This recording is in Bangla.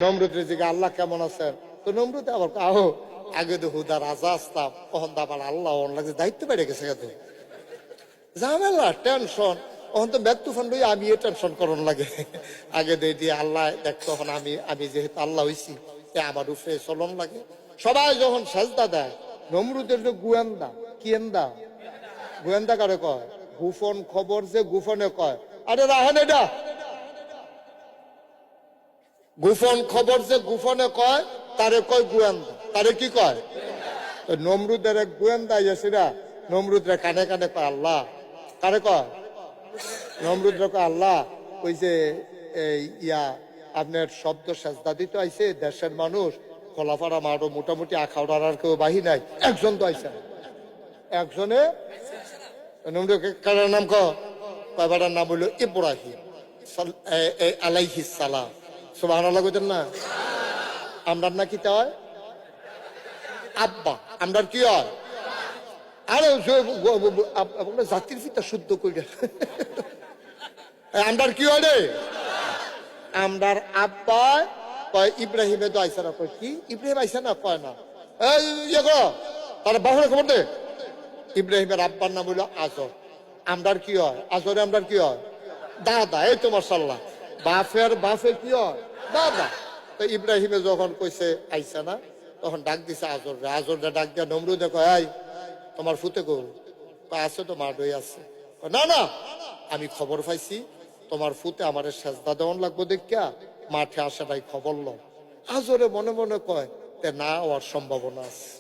নমরুদের দিকে আল্লাহ কেমন আছেন? তো নমরুদ আবার আহো আগে তো হুদা রাজা আসতাম, তখন তো আবার আল্লাহ লাগে দায়িত্ব বেড়ে গেছে কত ঝামেলা টেনশন। তখন তো ব্যাগ তুফান লই আমি টেনশন করন লাগে। আগে দিয়ে আল্লাহ দেখ, তখন আমি আমি যেহেতু আল্লাহ হইছি আমার উপরে চলন লাগে। সবাই যখন সাজদা দেয়, নমরুদের যে গোয়েন্দা কিয়েন্দা গোয়েন্দা কারে কয়? গোপন খবর যে গোপনে কয়, আরে রাহেন এটা গোপন খবর যে গোপনে কয় তারে কয় গোয়েন্দা। তারে কি কয়? নমরুদের এক গোয়েন্দা এসেরা নমরুদরা কানে কানে কয় আল্লাহ। কারে কয়? নমরুদরা কয় আল্লাহ, ওই যে আপনার শব্দ সাজদা দিতে আইছে দেশের মানুষ, খোলাফাড়া মারো মোটামুটি আখাউড়ার আর কেউ বাহি নাই, একজন তো আইছে না। একজনে নমরুদ কারার নাম কয়বার নাম হইল ইব্রাহিম আলাইহিস সালাম। সুবহানাল্লাহ কইতেন না? আমরার না কি হয়? আব্বা। আমরার কি হয়? আরে জাতির পিতা শুদ্ধ কইরা আমরার কি হয় রে? আমরার আব্বা কয় ইব্রাহিমে তো আইসা না। কয় কি ইব্রাহিম আইসা না? কয় না। এই ইয়ে করো তারা বাহুরে খবর দে। ইব্রাহিমের আব্বার নাম হইল আজর। আমরার কি হয়? আজরে আমরার কি হয়? দাদা। এই তো মাশাআল্লাহ, বাপের বাপে কি হয়? দাদা। তো ইব্রাহিমে যখন কইছে আইসা না, তখন ডাক দিছে আজররে। আজররে ডাক দিয়া নমরুদে কয়, আই তোমার ফুতে গো? আছে তো মাঠ হয়ে আছে। না না, আমি খবর পাইছি তোমার ফুতে আমার সেজদা দেওয়ান লাগবো দেখিয়া মাঠে আসে নাই, খবর লো। আজরে মনে মনে কয় তে না হওয়ার সম্ভাবনা আছে।